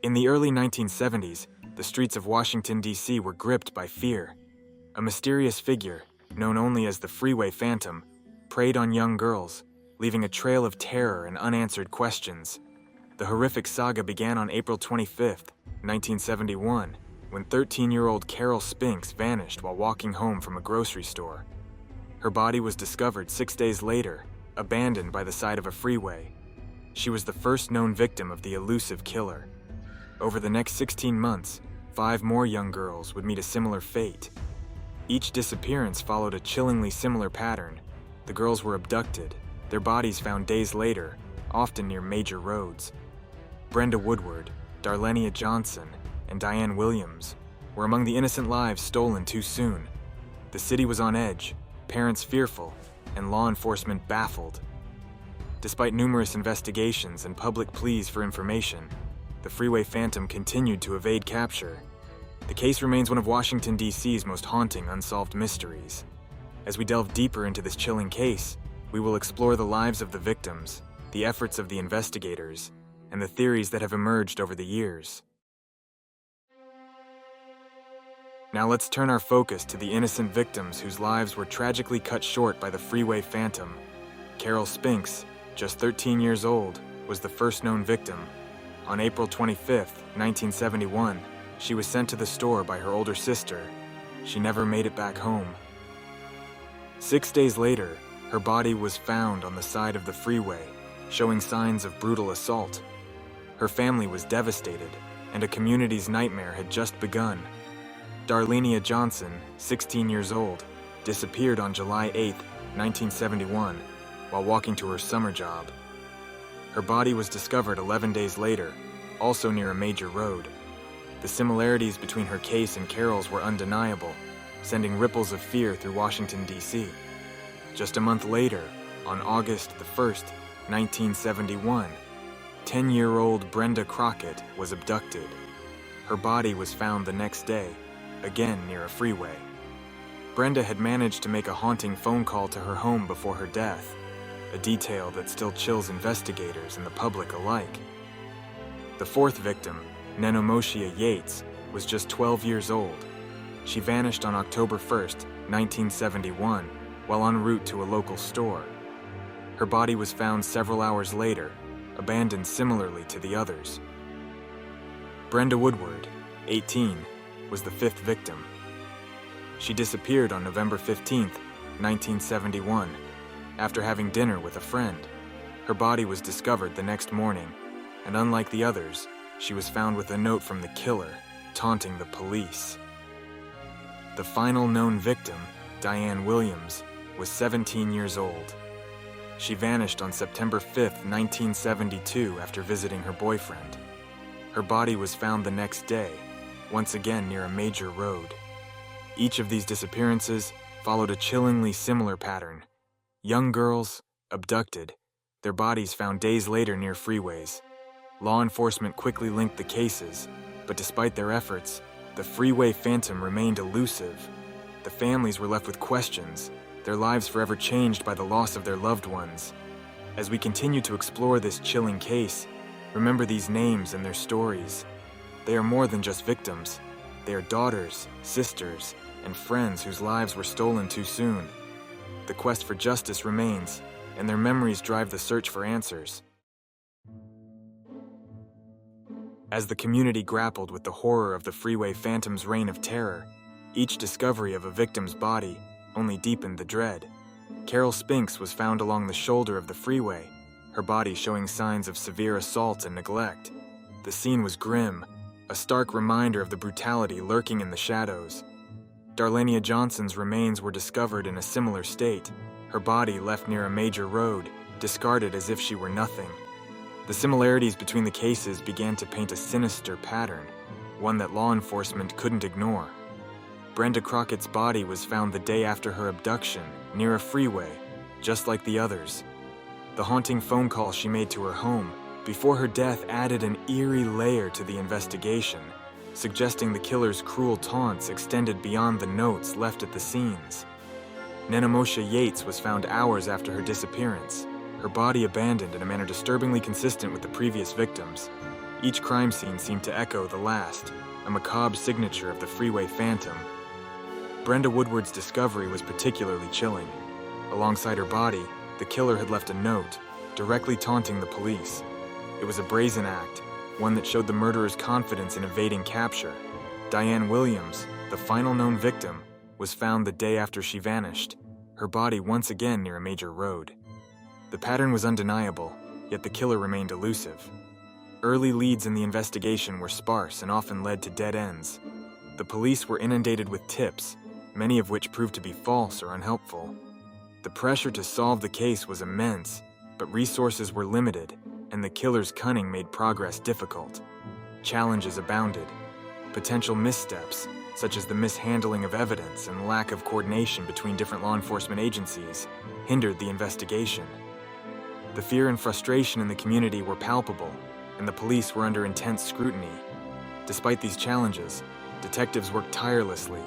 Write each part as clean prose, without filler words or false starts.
In the early 1970s, the streets of Washington, D.C. were gripped by fear. A mysterious figure, known only as the Freeway Phantom, preyed on young girls, leaving a trail of terror and unanswered questions. The horrific saga began on April 25, 1971, when 13-year-old Carol Spinks vanished while walking home from a grocery store. Her body was discovered 6 days later, abandoned by the side of a freeway. She was the first known victim of the elusive killer. Over the next 16 months, 5 more young girls would meet a similar fate. Each disappearance followed a chillingly similar pattern. The girls were abducted, their bodies found days later, often near major roads. Brenda Woodward, Darlenia Johnson, and Diane Williams were among the innocent lives stolen too soon. The city was on edge, parents fearful, and law enforcement baffled. Despite numerous investigations and public pleas for information, the Freeway Phantom continued to evade capture. The case remains one of Washington, D.C.'s most haunting unsolved mysteries. As we delve deeper into this chilling case, we will explore the lives of the victims, the efforts of the investigators, and the theories that have emerged over the years. Now let's turn our focus to the innocent victims whose lives were tragically cut short by the Freeway Phantom. Carol Spinks, just 13 years old, was the first known victim. On April 25, 1971, she was sent to the store by her older sister. She never made it back home. 6 days later, her body was found on the side of the freeway, showing signs of brutal assault. Her family was devastated, and a community's nightmare had just begun. Darlenia Johnson, 16 years old, disappeared on July 8, 1971, while walking to her summer job. Her body was discovered 11 days later, also near a major road. The similarities between her case and Carol's were undeniable, sending ripples of fear through Washington, D.C. Just a month later, on August 1, 1971, 10-year-old Brenda Crockett was abducted. Her body was found the next day, again near a freeway. Brenda had managed to make a haunting phone call to her home before her death, a detail that still chills investigators and the public alike. The fourth victim, Nenomosha Yates, was just 12 years old. She vanished on October 1, 1971, while en route to a local store. Her body was found several hours later, abandoned similarly to the others. Brenda Woodward, 18, was the fifth victim. She disappeared on November 15, 1971, after having dinner with a friend. Her body was discovered the next morning, and unlike the others, she was found with a note from the killer, taunting the police. The final known victim, Diane Williams, was 17 years old. She vanished on September 5, 1972, after visiting her boyfriend. Her body was found the next day, once again near a major road. Each of these disappearances followed a chillingly similar pattern. Young girls, abducted, their bodies found days later near freeways. Law enforcement quickly linked the cases, but despite their efforts, the Freeway Phantom remained elusive. The families were left with questions, their lives forever changed by the loss of their loved ones. As we continue to explore this chilling case, remember these names and their stories. They are more than just victims. They are daughters, sisters, and friends whose lives were stolen too soon. The quest for justice remains, and their memories drive the search for answers. As the community grappled with the horror of the Freeway Phantom's reign of terror, each discovery of a victim's body only deepened the dread. Carol Spinks was found along the shoulder of the freeway, her body showing signs of severe assault and neglect. The scene was grim, a stark reminder of the brutality lurking in the shadows. Darlenia Johnson's remains were discovered in a similar state, her body left near a major road, discarded as if she were nothing. The similarities between the cases began to paint a sinister pattern, one that law enforcement couldn't ignore. Brenda Crockett's body was found the day after her abduction, near a freeway, just like the others. The haunting phone call she made to her home before her death added an eerie layer to the investigation, suggesting the killer's cruel taunts extended beyond the notes left at the scenes. Nenomosha Yates was found hours after her disappearance, her body abandoned in a manner disturbingly consistent with the previous victims. Each crime scene seemed to echo the last, a macabre signature of the Freeway Phantom. Brenda Woodward's discovery was particularly chilling. Alongside her body, the killer had left a note, directly taunting the police. It was a brazen act, one that showed the murderer's confidence in evading capture. Diane Williams, the final known victim, was found the day after she vanished, her body once again near a major road. The pattern was undeniable, yet the killer remained elusive. Early leads in the investigation were sparse and often led to dead ends. The police were inundated with tips, many of which proved to be false or unhelpful. The pressure to solve the case was immense, but resources were limited, and the killer's cunning made progress difficult. Challenges abounded. Potential missteps, such as the mishandling of evidence and lack of coordination between different law enforcement agencies, hindered the investigation. The fear and frustration in the community were palpable, and the police were under intense scrutiny. Despite these challenges, detectives worked tirelessly,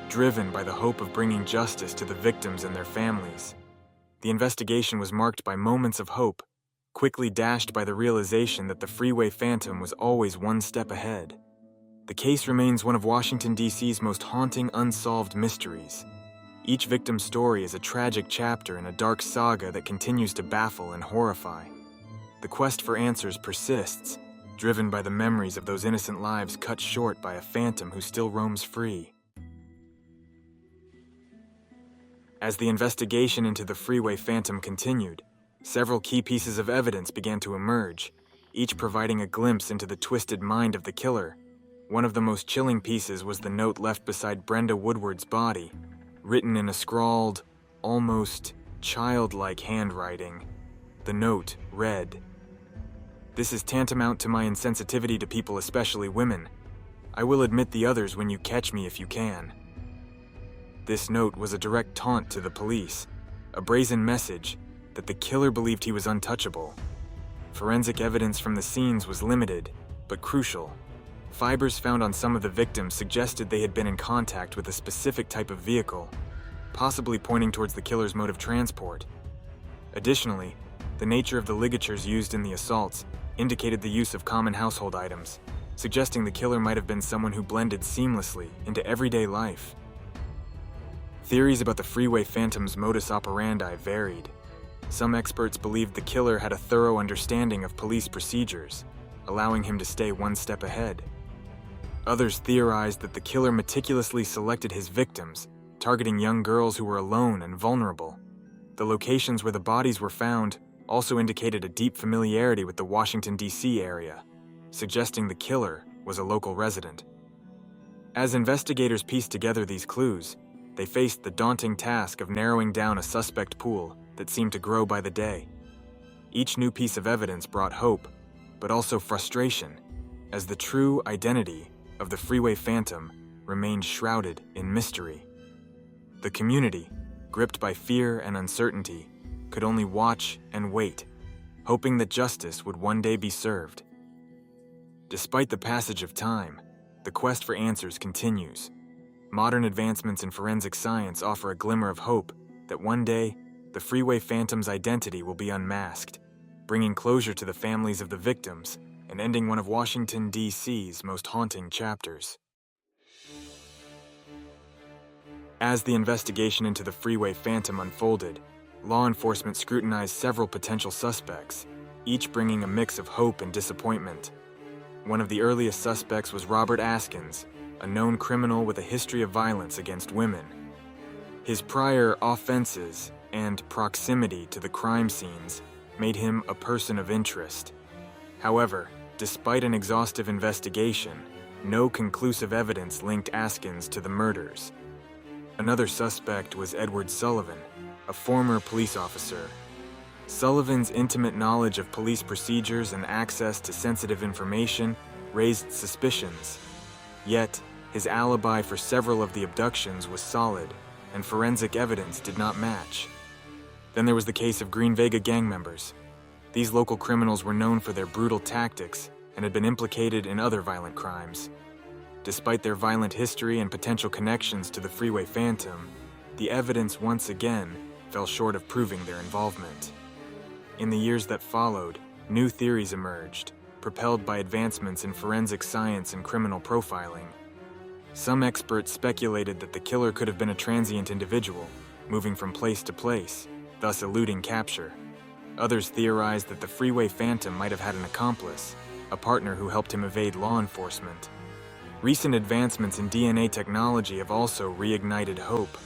driven by the hope of bringing justice to the victims and their families. The investigation was marked by moments of hope, quickly dashed by the realization that the Freeway Phantom was always one step ahead. The case remains one of Washington, D.C.'s most haunting unsolved mysteries. Each victim's story is a tragic chapter in a dark saga that continues to baffle and horrify. The quest for answers persists, driven by the memories of those innocent lives cut short by a phantom who still roams free. As the investigation into the Freeway Phantom continued, several key pieces of evidence began to emerge, each providing a glimpse into the twisted mind of the killer. One of the most chilling pieces was the note left beside Brenda Woodward's body, written in a scrawled, almost childlike handwriting. The note read, "This is tantamount to my insensitivity to people, especially women. I will admit the others when you catch me if you can." This note was a direct taunt to the police, a brazen message that the killer believed he was untouchable. Forensic evidence from the scenes was limited, but crucial. Fibers found on some of the victims suggested they had been in contact with a specific type of vehicle, possibly pointing towards the killer's mode of transport. Additionally, the nature of the ligatures used in the assaults indicated the use of common household items, suggesting the killer might have been someone who blended seamlessly into everyday life. Theories about the Freeway Phantom's modus operandi varied. Some experts believed the killer had a thorough understanding of police procedures, allowing him to stay one step ahead. Others theorized that the killer meticulously selected his victims, targeting young girls who were alone and vulnerable. The locations where the bodies were found also indicated a deep familiarity with the Washington, D.C. area, suggesting the killer was a local resident. As investigators pieced together these clues, they faced the daunting task of narrowing down a suspect pool that seemed to grow by the day. Each new piece of evidence brought hope, but also frustration, as the true identity of the Freeway Phantom remained shrouded in mystery. The community, gripped by fear and uncertainty, could only watch and wait, hoping that justice would one day be served. Despite the passage of time, the quest for answers continues. Modern advancements in forensic science offer a glimmer of hope that one day, the Freeway Phantom's identity will be unmasked, bringing closure to the families of the victims and ending one of Washington, D.C.'s most haunting chapters. As the investigation into the Freeway Phantom unfolded, law enforcement scrutinized several potential suspects, each bringing a mix of hope and disappointment. One of the earliest suspects was Robert Askins, a known criminal with a history of violence against women. His prior offenses and proximity to the crime scenes made him a person of interest. However, despite an exhaustive investigation, no conclusive evidence linked Askins to the murders. Another suspect was Edward Sullivan, a former police officer. Sullivan's intimate knowledge of police procedures and access to sensitive information raised suspicions. Yet, his alibi for several of the abductions was solid, and forensic evidence did not match. Then there was the case of Green Vega gang members. These local criminals were known for their brutal tactics and had been implicated in other violent crimes. Despite their violent history and potential connections to the Freeway Phantom, the evidence once again fell short of proving their involvement. In the years that followed, new theories emerged, propelled by advancements in forensic science and criminal profiling. Some experts speculated that the killer could have been a transient individual, moving from place to place, thus eluding capture. Others theorized that the Freeway Phantom might have had an accomplice, a partner who helped him evade law enforcement. Recent advancements in DNA technology have also reignited hope.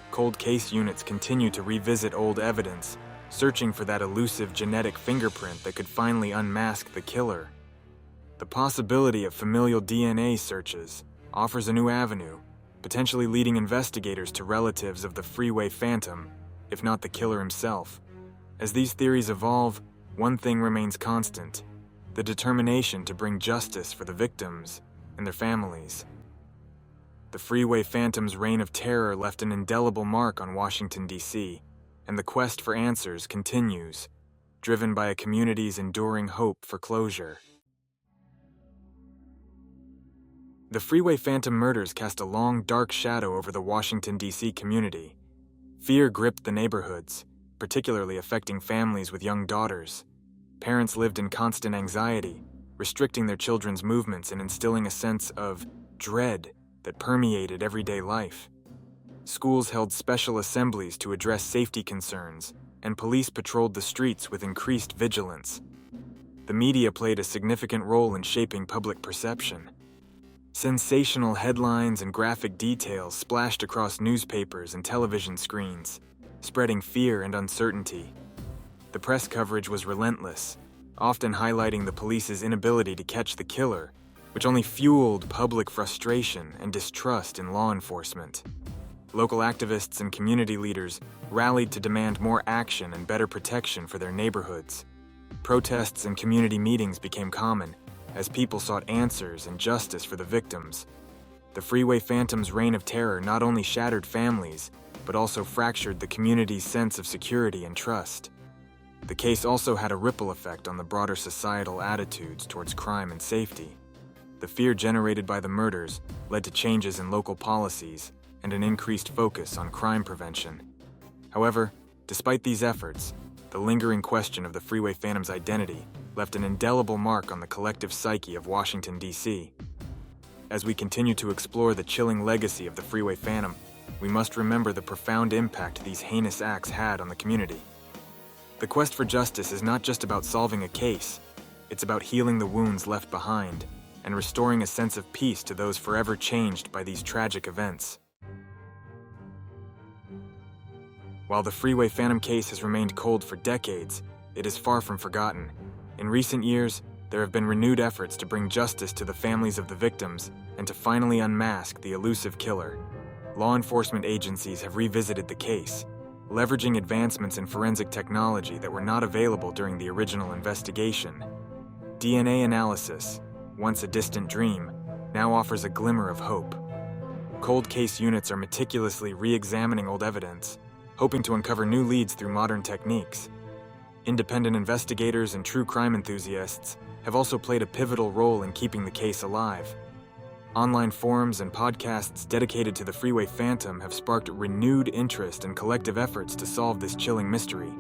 Cold case units continue to revisit old evidence, searching for that elusive genetic fingerprint that could finally unmask the killer. The possibility of familial DNA searches offers a new avenue, potentially leading investigators to relatives of the Freeway Phantom, if not the killer himself. As these theories evolve, one thing remains constant: the determination to bring justice for the victims and their families. The Freeway Phantom's reign of terror left an indelible mark on Washington, D.C., and the quest for answers continues, driven by a community's enduring hope for closure. The Freeway Phantom murders cast a long, dark shadow over the Washington, D.C. community. Fear gripped the neighborhoods, particularly affecting families with young daughters. Parents lived in constant anxiety, restricting their children's movements and instilling a sense of dread that permeated everyday life. Schools held special assemblies to address safety concerns, and police patrolled the streets with increased vigilance. The media played a significant role in shaping public perception. Sensational headlines and graphic details splashed across newspapers and television screens, spreading fear and uncertainty. The press coverage was relentless, often highlighting the police's inability to catch the killer, which only fueled public frustration and distrust in law enforcement. Local activists and community leaders rallied to demand more action and better protection for their neighborhoods. Protests and community meetings became common, as people sought answers and justice for the victims. The Freeway Phantom's reign of terror not only shattered families, but also fractured the community's sense of security and trust. The case also had a ripple effect on the broader societal attitudes towards crime and safety. The fear generated by the murders led to changes in local policies and an increased focus on crime prevention. However, despite these efforts, the lingering question of the Freeway Phantom's identity left an indelible mark on the collective psyche of Washington, D.C. As we continue to explore the chilling legacy of the Freeway Phantom, we must remember the profound impact these heinous acts had on the community. The quest for justice is not just about solving a case, it's about healing the wounds left behind and restoring a sense of peace to those forever changed by these tragic events. While the Freeway Phantom case has remained cold for decades, it is far from forgotten. In recent years, there have been renewed efforts to bring justice to the families of the victims and to finally unmask the elusive killer. Law enforcement agencies have revisited the case, leveraging advancements in forensic technology that were not available during the original investigation. DNA analysis, once a distant dream, now offers a glimmer of hope. Cold case units are meticulously re-examining old evidence, hoping to uncover new leads through modern techniques. Independent investigators and true crime enthusiasts have also played a pivotal role in keeping the case alive. Online forums and podcasts dedicated to the Freeway Phantom have sparked renewed interest and collective efforts to solve this chilling mystery.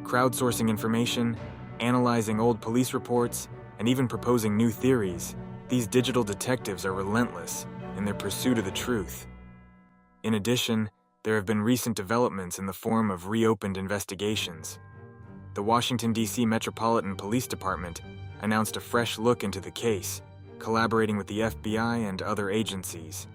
Crowdsourcing information, analyzing old police reports, and even proposing new theories, these digital detectives are relentless in their pursuit of the truth. In addition, there have been recent developments in the form of reopened investigations. The Washington, D.C. Metropolitan Police Department announced a fresh look into the case, collaborating with the FBI and other agencies.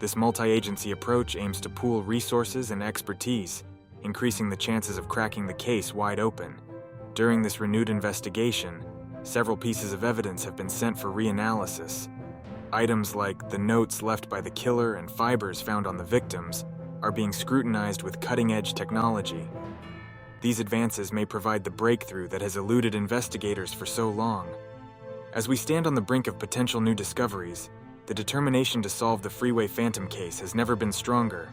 This multi-agency approach aims to pool resources and expertise, increasing the chances of cracking the case wide open. During this renewed investigation, several pieces of evidence have been sent for reanalysis. Items like the notes left by the killer and fibers found on the victims are being scrutinized with cutting-edge technology. These advances may provide the breakthrough that has eluded investigators for so long. As we stand on the brink of potential new discoveries, the determination to solve the Freeway Phantom case has never been stronger.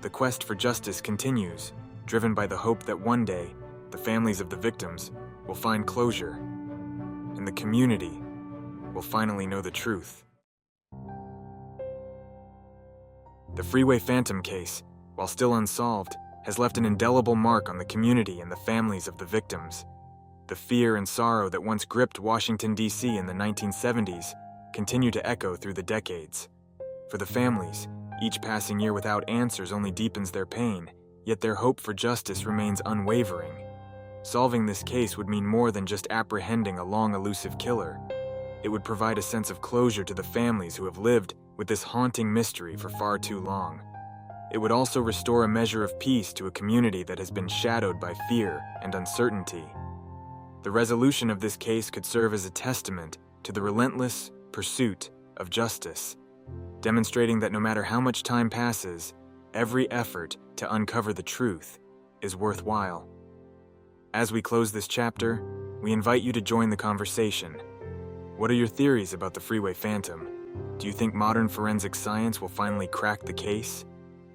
The quest for justice continues, driven by the hope that one day, the families of the victims will find closure, and the community will finally know the truth. The Freeway Phantom case, while still unsolved, has left an indelible mark on the community and the families of the victims. The fear and sorrow that once gripped Washington, D.C. in the 1970s continue to echo through the decades. For the families, each passing year without answers only deepens their pain, yet their hope for justice remains unwavering. Solving this case would mean more than just apprehending a long elusive killer. It would provide a sense of closure to the families who have lived with this haunting mystery for far too long. It would also restore a measure of peace to a community that has been shadowed by fear and uncertainty. The resolution of this case could serve as a testament to the relentless pursuit of justice, demonstrating that no matter how much time passes, every effort to uncover the truth is worthwhile. As we close this chapter, we invite you to join the conversation. What are your theories about the Freeway Phantom? Do you think modern forensic science will finally crack the case?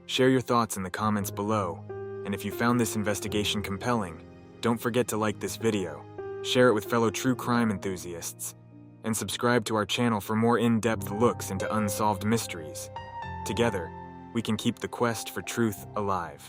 Share your thoughts in the comments below, and if you found this investigation compelling, don't forget to like this video, share it with fellow true crime enthusiasts, and subscribe to our channel for more in-depth looks into unsolved mysteries. Together, we can keep the quest for truth alive.